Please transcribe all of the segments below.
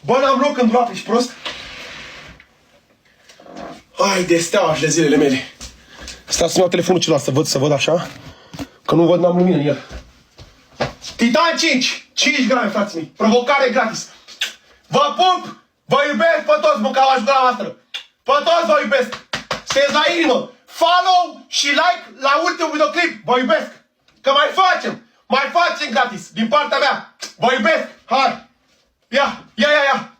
Bă, n-am loc în dulap, ești prost? Hai de steaua și de zilele mele. Stai să-mi iau telefonul celălalt să văd așa. Că nu văd, n-am lumină în el. Titan 5! 5 grame, frații mei. Provocare gratis. Vă pup! Vă iubesc pe toți, mâncau ajutora voastră. Pe toți vă iubesc. Sunteți la inimă. Follow și like la ultimul videoclip. Vă iubesc. Că mai facem. Mai facem gratis. Din partea mea. Vă iubesc. Hai. Ia. Ia, ia, ia.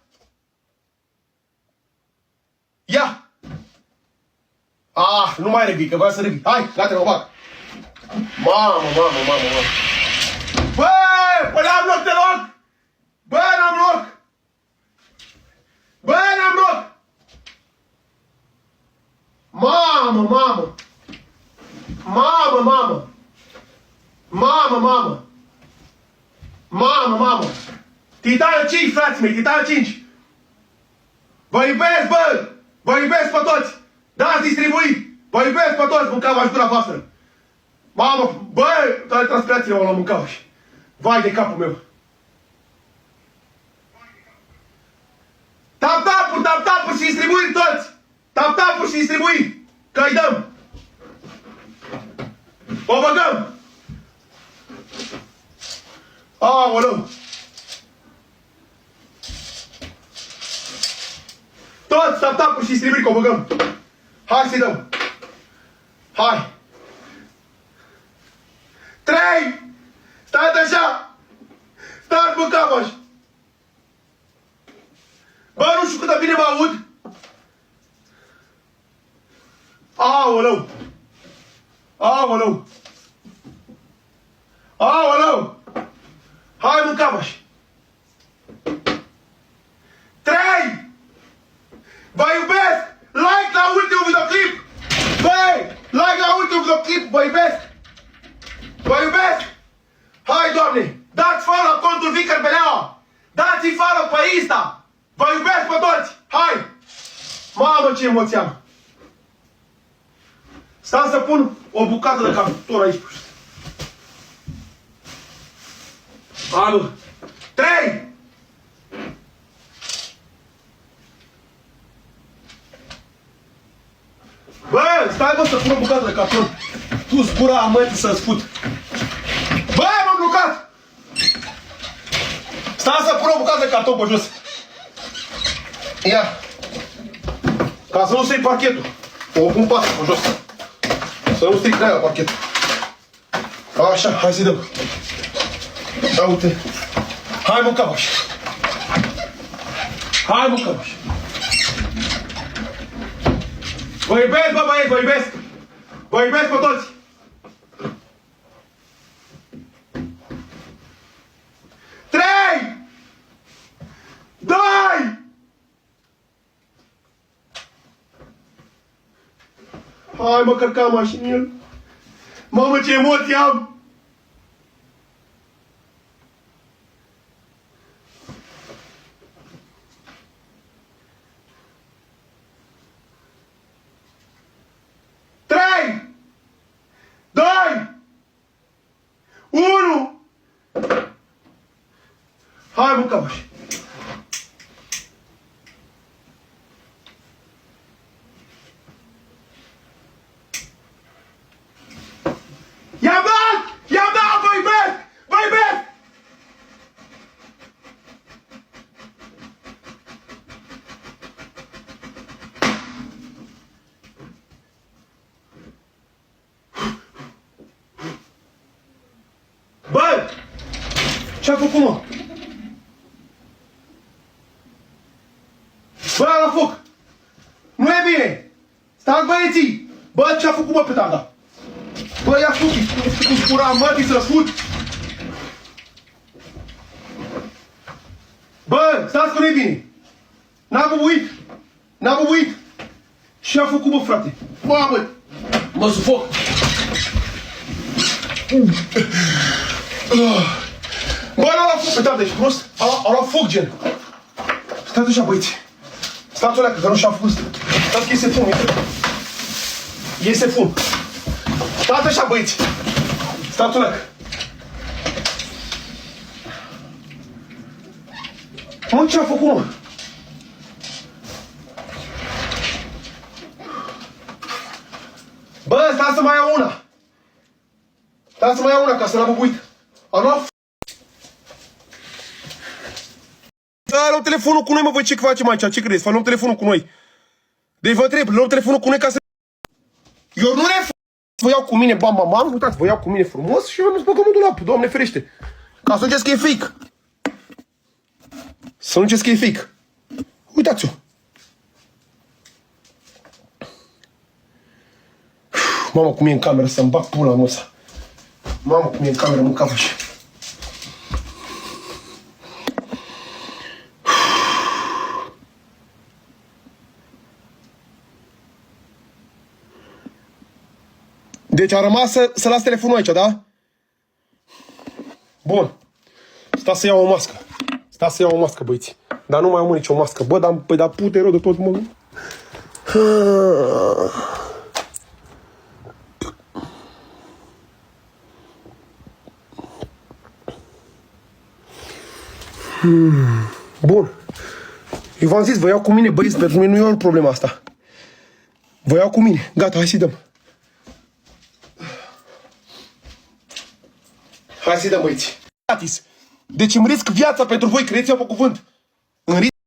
Ia. Ah, nu mai râgâi, că vreau să râgâi. Hai, gata, mă bag. Mamă. Bă, n-am loc deloc. Bă, n-am loc. Mamă. Titanul 5, frații mei, Titanul 5. Vă iubesc, bă. Vă iubesc pe toți. Dați distribui. Vă iubesc pe toți, mâncau ajutora voastră. Mamă, bă, toate transpirațiile m-au mâncat. Vai de capul meu. Tap-tap-uri și distribuiri toți. Tap-tap-uri și distribuiri. Că-i dăm. O băgăm. Aoleu. Toți tap-tap-uri și distribuiri, că o băgăm. Hai să-i dăm. Hai. 3. Stați așa. Stați mă camaș. Bă, nu știu cât de bine mă aud. Aoleu. Hai mă camaș. 3. Vă iubesc. Like la ultimul videoclip. Băi, like la ultimul videoclip. Vă iubesc. Hai, Doamne. Dați follow la contul Vicar Beleaua. Dați-i follow pe Insta. Vă iubesc pe toți. Hai. Mamă, ce emoție am. Stai să pun o bucată de cartofor aici. Alu. 3. Bă, stai mă să pun o bucată de carton. Tu zbura amătii să-ți fut. Bă, m-am blocat. Stai să pun o bucată de carton pe jos. Ia. Ca să nu stric parchetul. O pun pasă pe jos. Să nu stric aia parchetul. Așa, hai să-i dăm. Da, uite. Hai mă cavaș. Vă iubesc, bă, băieți, vă iubesc. Vă iubesc pe toți. 3. 2. Hai mă, cărcam mașinil. Mamă, ce emoții am. Hai, mă, cămaș. I-am dat, vă iubesc. Bă, ce-a făcut, mă? Bă, la foc! Nu e bine! Stați, băieții! Bă, ce-a făcut, mă, pe tanda? Bă, ia fugi! Cum spura mătii să fut! Bă, stați că nu e bine! N-a bubuit! Ce-a făcut, bă, frate? Mamă! Mă sufoc! Bă, n-a luat foc pe tanda, ești prost? A luat foc, gen! Stați așa, băieți! Stați o leacă, că nu și-am făcut. Stați că iese fum, uite. Iese fum. Stați așa, băieți. Stați o leacă. Mă, ce a făcut, mă? Bă, stai să mai iau una. Stai să mai iau una, ca să n-am bubuit. A luat Da, luăm telefonul cu noi, mă, voi ce facem aici? Ce credeți? Luăm telefonul cu noi. Deci vă întreb, luăm telefonul cu noi ca să... Eu nu le vă iau cu mine, bam, bam, bam, uitați, vă iau cu mine frumos și am băgăm în dulap, Doamne ferește. Ca să nu ziceți că e fake. Să nu ziceți că e fake. Uitați-o. Mamă, cum e în cameră, să-mi bag pula în ăsta. Mamă, cum e în cameră, mâncavă și... Deci a rămas să las telefonul aici, da? Bun. Sta să iau o mască. Sta să iau o mască, băieți. Dar nu mai am nicio mască. Bă, dar, păi, dar pute rău de tot, mă. Bun. Eu v-am zis, vă iau cu mine, băieți, pentru mine nu e o problemă asta. Vă iau cu mine. Gata, hai să-i dăm. Hai să-i dăm, băieți. Gratis. Deci îmi risc viața pentru voi, credeți-mă pe cuvânt.